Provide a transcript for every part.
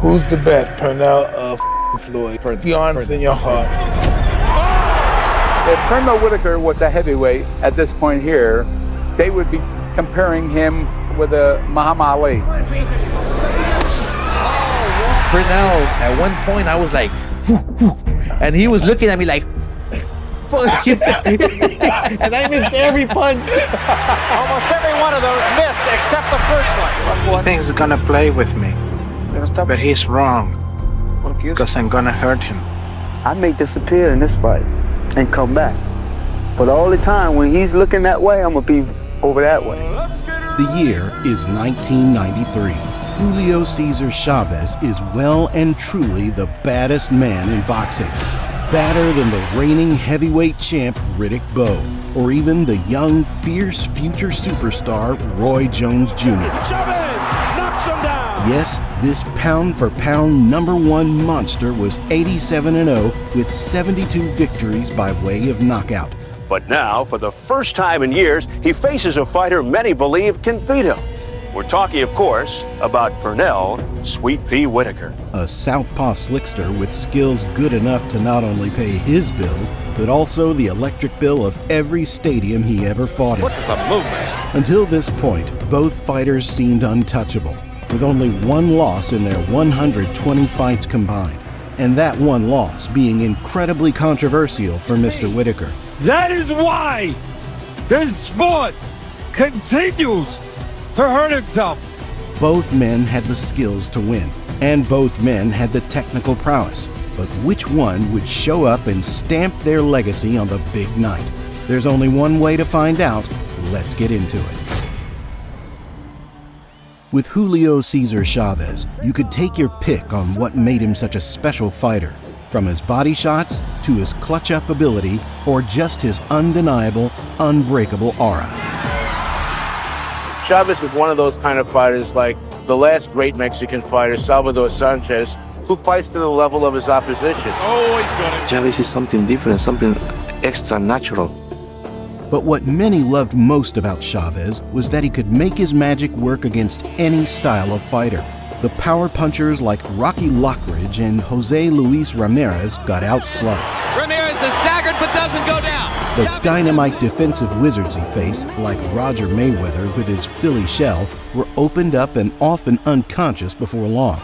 Who's the best, Pernell or Floyd? Be honest in your heart. If Pernell Whitaker was a heavyweight at this point here, they would be comparing him with a Muhammad Ali. Pernell, at one point I was like, and he was looking at me like, fuck you. And I missed every punch. Almost every one of those missed except the first one. He thinks he's gonna play with me, but he's wrong, because I'm gonna hurt him. I may disappear in this fight and come back, but all the time when he's looking that way, I'm gonna be over that way. The year is 1993. Julio Cesar Chavez is well and truly the baddest man in boxing. Badder than the reigning heavyweight champ Riddick Bowe, or even the young, fierce future superstar Roy Jones Jr. Chavez knocks him down. Yes, this pound-for-pound #1 monster was 87-0 with 72 victories by way of knockout. But now, for the first time in years, he faces a fighter many believe can beat him. We're talking, of course, about Pernell Sweet Pea Whitaker. A southpaw slickster with skills good enough to not only pay his bills, but also the electric bill of every stadium he ever fought in. Look at the movement. Until this point, both fighters seemed untouchable, with only one loss in their 120 fights combined, and that one loss being incredibly controversial for Mr. Whitaker. That is why this sport continues to hurt itself. Both men had the skills to win, and both men had the technical prowess. But which one would show up and stamp their legacy on the big night? There's only one way to find out. Let's get into it. With Julio Cesar Chavez, you could take your pick on what made him such a special fighter, from his body shots to his clutch-up ability, or just his undeniable, unbreakable aura. Chavez is one of those kind of fighters like the last great Mexican fighter, Salvador Sanchez, who fights to the level of his opposition. Always gonna. Chavez is something different, something extra natural. But what many loved most about Chavez was that he could make his magic work against any style of fighter. The power punchers like Rocky Lockridge and Jose Luis Ramirez got outslugged. Ramirez is staggered but doesn't go down. The dynamite defensive wizards he faced, like Roger Mayweather with his Philly shell, were opened up and often unconscious before long.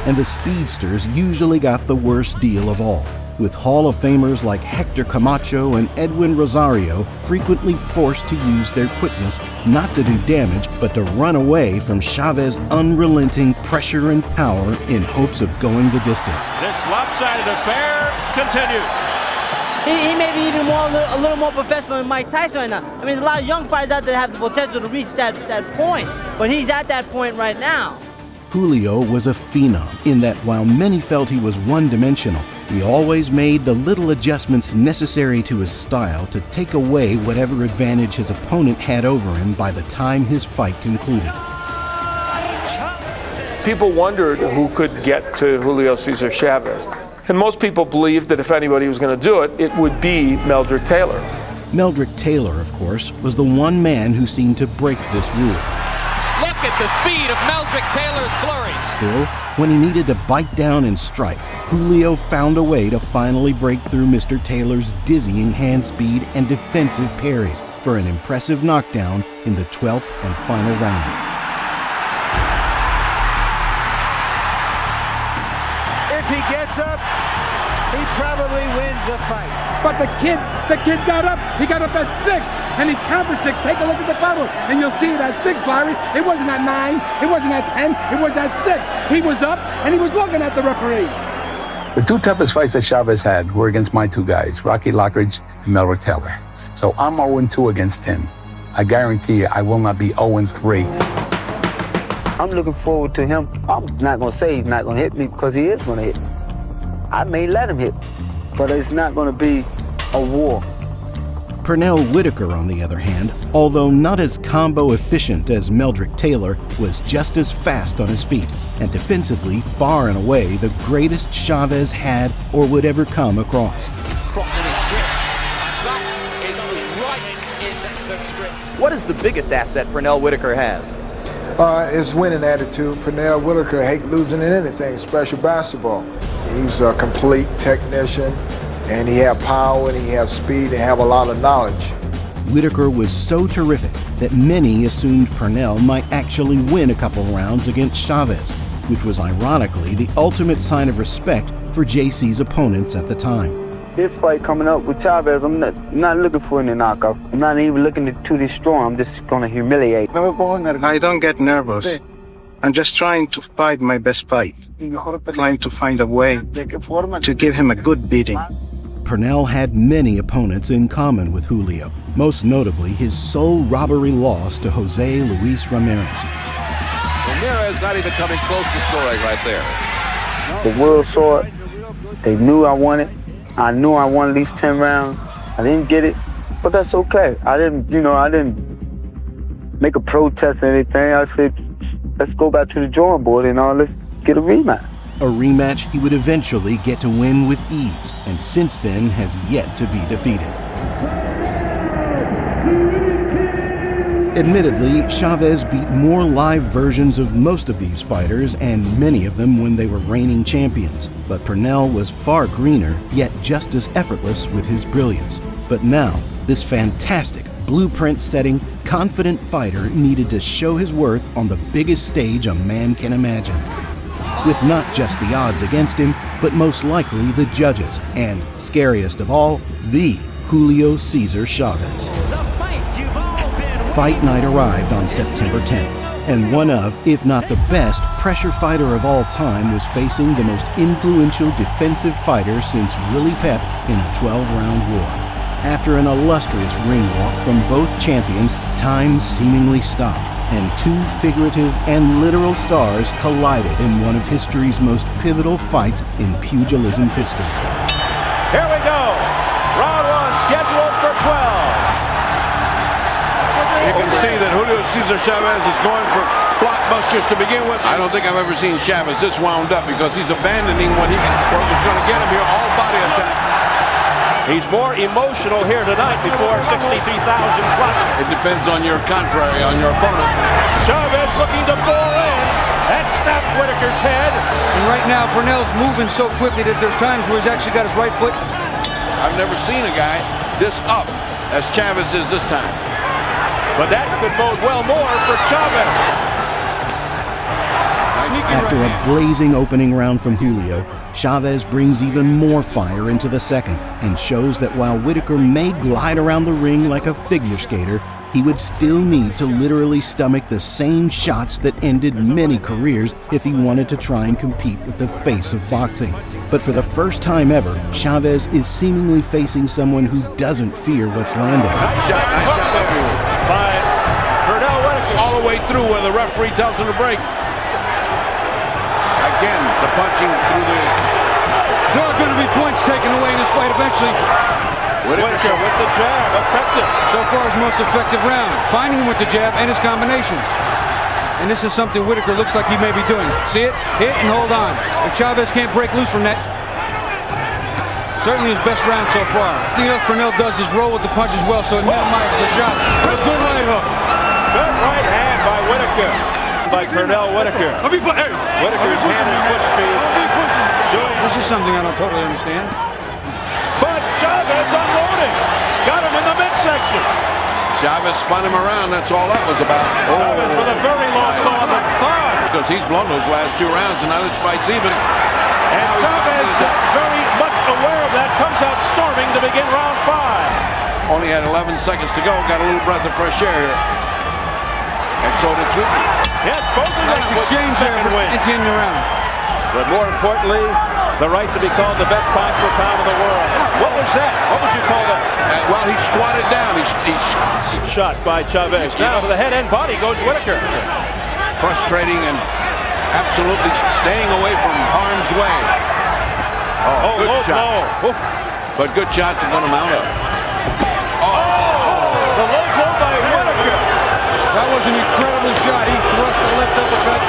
And the speedsters usually got the worst deal of all, with Hall of Famers like Héctor Camacho and Edwin Rosario frequently forced to use their quickness not to do damage, but to run away from Chavez's unrelenting pressure and power in hopes of going the distance. This lopsided affair continues. He may be even a little more professional than Mike Tyson right now. I mean, there's a lot of young fighters out there that have the potential to reach that point, but he's at that point right now. Julio was a phenom in that while many felt he was one-dimensional, he always made the little adjustments necessary to his style to take away whatever advantage his opponent had over him by the time his fight concluded. People wondered who could get to Julio Cesar Chavez. And most people believed that if anybody was going to do it, it would be Meldrick Taylor. Meldrick Taylor, of course, was the one man who seemed to break this rule. Look at the speed of Meldrick Taylor's flurry. Still, when he needed to bite down and strike, Julio found a way to finally break through Mr. Taylor's dizzying hand speed and defensive parries for an impressive knockdown in the 12th and final round. If he gets up, he probably wins the fight. But the kid got up. He got up at 6, and he counted 6. Take a look at the photo, and you'll see it at 6, Larry. It wasn't at 9. It wasn't at 10. It was at 6. He was up, and he was looking at the referee. The two toughest fights that Chavez had were against my two guys, Rocky Lockridge and Meldrick Taylor. So I'm 0-2 against him. I guarantee you I will not be 0-3. I'm looking forward to him. I'm not going to say he's not going to hit me because he is going to hit me. I may let him hit me, but it's not going to be a war. Pernell Whitaker, on the other hand, although not as combo efficient as Meldrick Taylor, was just as fast on his feet, and defensively far and away the greatest Chavez had or would ever come across. What is the biggest asset Pernell Whitaker has? His winning attitude. Pernell Whitaker hate losing in anything, especially basketball. He's a complete technician, and he have power, and he have speed, and have a lot of knowledge. Whitaker was so terrific that many assumed Pernell might actually win a couple rounds against Chavez, which was ironically the ultimate sign of respect for JC's opponents at the time. This fight coming up with Chavez, I'm not looking for any knockout. I'm not even looking to destroy him. I'm just going to humiliate. I don't get nervous. I'm just trying to fight my best fight. Trying to find a way to give him a good beating. Pernell had many opponents in common with Julio, most notably his sole robbery loss to Jose Luis Ramirez. Ramirez not even coming close to scoring right there. The world saw it. They knew I won it. I knew I won at least 10 rounds. I didn't get it, but that's okay. I didn't make a protest or anything. I said, let's go back to the drawing board and let's get a rematch. A rematch he would eventually get to win with ease, and since then has yet to be defeated. Admittedly, Chavez beat more live versions of most of these fighters, and many of them when they were reigning champions. But Pernell was far greener, yet just as effortless with his brilliance. But now, this fantastic, blueprint-setting, confident fighter needed to show his worth on the biggest stage a man can imagine. With not just the odds against him, but most likely the judges, and, scariest of all, the Julio Cesar Chavez. Fight night arrived on September 10th, and one of, if not the best, pressure fighter of all time was facing the most influential defensive fighter since Willie Pep in a 12-round war. After an illustrious ring walk from both champions, time seemingly stopped, and two figurative and literal stars collided in one of history's most pivotal fights in pugilism history. Here we go. Round one scheduled for 12. You can see that Julio Cesar Chavez is going for blockbusters to begin with. I don't think I've ever seen Chavez this wound up because he's abandoning what was going to get him here, all body attack. He's more emotional here tonight before 63,000 plus. It depends on your contrary, on your opponent. Chavez looking to bore in and snap Whitaker's head. And right now, Pernell's moving so quickly that there's times where he's actually got his right foot. I've never seen a guy this up as Chavez is this time. But that could bode well more for Chavez. After a blazing opening round from Julio, Chavez brings even more fire into the second and shows that while Whitaker may glide around the ring like a figure skater, he would still need to literally stomach the same shots that ended many careers if he wanted to try and compete with the face of boxing. But for the first time ever, Chavez is seemingly facing someone who doesn't fear what's landing. Nice shot by Pernell Whitaker. All the way through where the referee tells him to break. Again, the punching through the... There are going to be points taken away in this fight eventually. Whitaker with the jab, effective. So far his most effective round, finding him with the jab and his combinations. And this is something Whitaker looks like he may be doing. See it? Hit and hold on. If Chavez can't break loose from that, certainly his best round so far. The other Pernell does is roll with the punches well, so it minimizes the shots. A good right hook. Good right hand by Whitaker. By Pernell Whitaker. Whitaker's hand and foot speed. This is something I don't totally understand. But Chavez unloading. Got him in the midsection. Chavez spun him around, that's all that was about. Chavez with a very long blow on the thigh. Because he's blown those last two rounds, and now this fight's even. And Chavez, very much aware of that, comes out storming to begin round 5. Only had 11 seconds to go, got a little breath of fresh air here. And so did Sweet Pea. Yes, both of them. Nice exchange there for ending the round. But more importantly, the right to be called the best pound for pound in the world. What was that? What would you call that? Well, he squatted down. He's shot by Chavez. Now to the head and body goes Whitaker. Frustrating and absolutely staying away from harm's way. Oh, good low shots. blow. But good shots are going to mount up. The low blow by Whitaker. That was an incredible shot. He thrust a left uppercut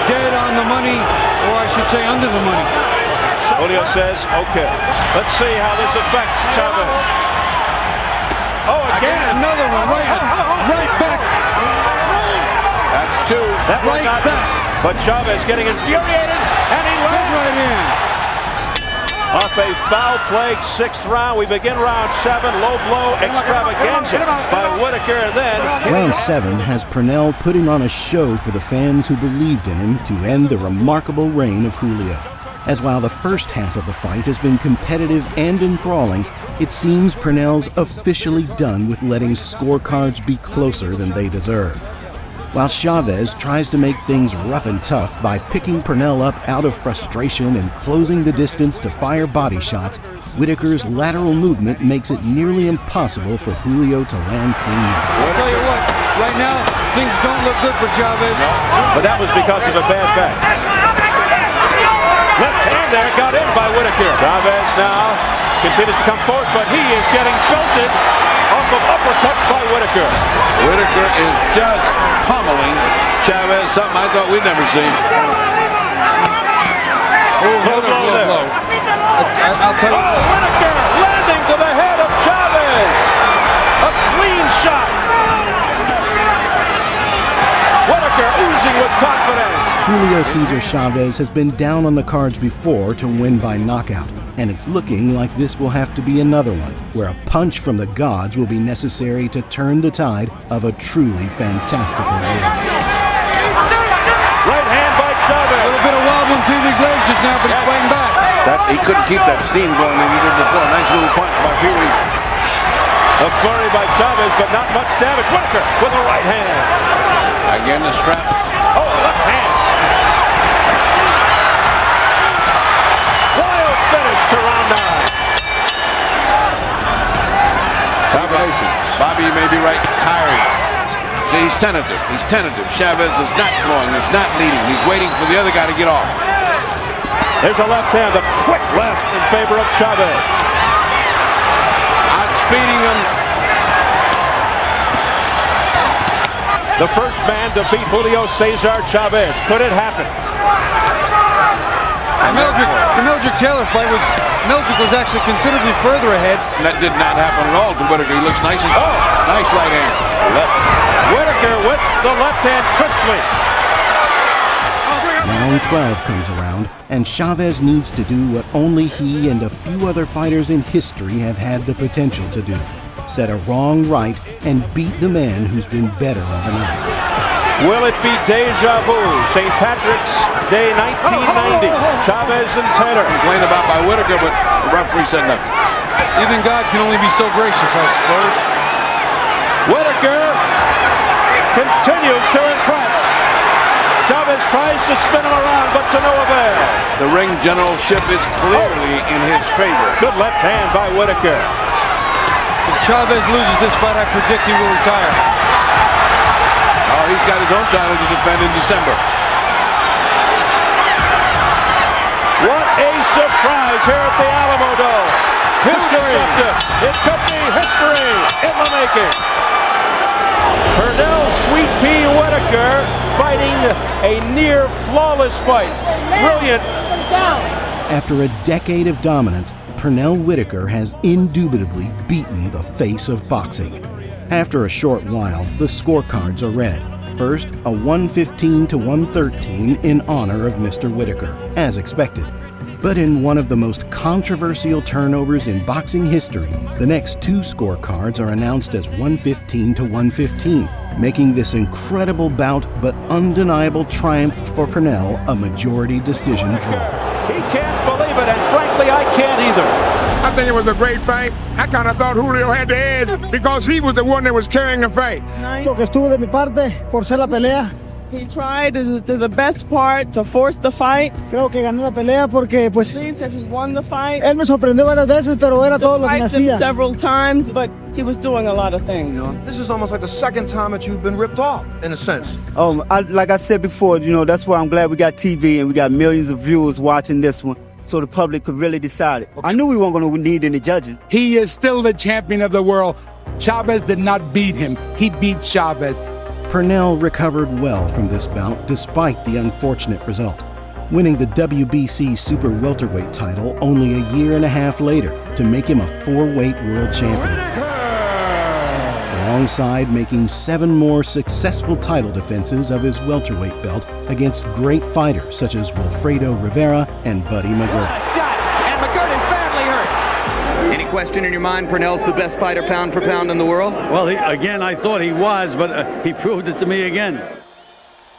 dead on the money, or I should say under the money. Julio says, okay, let's see how this affects Chavez. Oh, again. Another one, right back. That's two. That was not back. But Chavez getting infuriated, and he lands right in. Off a foul-plagued 6th round, we begin round 7. Low blow extravaganza by Whitaker, and then... Round 7 has Pernell putting on a show for the fans who believed in him to end the remarkable reign of Julio. As while the first half of the fight has been competitive and enthralling, it seems Pernell's officially done with letting scorecards be closer than they deserve. While Chavez tries to make things rough and tough by picking Pernell up out of frustration and closing the distance to fire body shots, Whitaker's lateral movement makes it nearly impossible for Julio to land cleanly. I'll tell you what, right now, things don't look good for Chavez. No, but that was because of a bad back. Left hand there got in by Whitaker. Chavez now continues to come forward, but he is getting belted off of uppercuts by Whitaker. Whitaker is just pummeling Chavez, something I thought we'd never seen. Low blow. I'll tell you. Whitaker landing to the head of Chavez. A clean shot. Whitaker oozing with confidence. Julio Cesar Chavez has been down on the cards before to win by knockout, and it's looking like this will have to be another one, where a punch from the gods will be necessary to turn the tide of a truly fantastical war. Right hand by Chavez. A little bit of wobbling between his legs just now, but he's fighting back. He couldn't keep that steam going that he did before. Nice little punch by Pee Wee. A flurry by Chavez, but not much damage. Whitaker with a right hand. Again, the strap. Oh, left hand. Wild finish to round 9. Bobby, you may be right. Tired. See, he's tentative. He's tentative. Chavez is not throwing. He's not leading. He's waiting for the other guy to get off. There's a left hand, a quick left in favor of Chavez. Outspeeding him. The first man to beat Julio Cesar Chavez. Could it happen? The Mildred Taylor fight was, Mildred was actually considerably further ahead. And that did not happen at all to Whitaker. He looks nice and nice right hand. Left. Whitaker with the left hand crisply. Round 12 comes around, and Chavez needs to do what only he and a few other fighters in history have had the potential to do. Set a wrong right and beat the man who's been better overnight. Will it be deja vu? St. Patrick's Day 1990. Chavez and Taylor. Complained about by Whitaker, but the referee said nothing. Even God can only be so gracious, I suppose. Whitaker continues to impress. Chavez tries to spin him around, but to no avail. The ring generalship is clearly in his favor. Good left hand by Whitaker. If Chavez loses this fight, I predict he will retire. Oh, he's got his own title to defend in December. What a surprise here at the Alamo Dome. History. It could be history in the making. Pernell Sweet Pea Whitaker fighting a near flawless fight. Brilliant. After a decade of dominance, Pernell Whitaker has indubitably beaten the face of boxing. After a short while, the scorecards are read. First, a 115-113 in honor of Mr. Whitaker, as expected. But in one of the most controversial turnovers in boxing history, the next two scorecards are announced as 115-115, making this incredible bout but undeniable triumph for Pernell a majority decision draw. He can't believe it, and frankly, I can't either. I think it was a great fight. I kind of thought Julio had the edge because he was the one that was carrying the fight. Lo que estuvo de mi parte, forcé la pelea. He tried to do the best part to force the fight. Creo que gané la pelea porque pues Believes that he won the fight. Él me sorprendió varias veces, pero era todo lo que me hacía. Several times, but he was doing a lot of things. This is almost like the second time that you've been ripped off, in a sense. Like I said before, that's why I'm glad we got TV and we got millions of viewers watching this one, so the public could really decide it. I knew we weren't going to need any judges. He is still the champion of the world. Chavez did not beat him. He beat Chavez. Pernell recovered well from this bout despite the unfortunate result, winning the WBC Super Welterweight title only a year and a half later to make him a 4-weight world champion. alongside making 7 more successful title defenses of his welterweight belt against great fighters such as Wilfredo Rivera and Buddy McGirt. And McGirt is badly hurt. Any question in your mind, Pernell's the best fighter pound for pound in the world? Well, again, I thought he was, but he proved it to me again.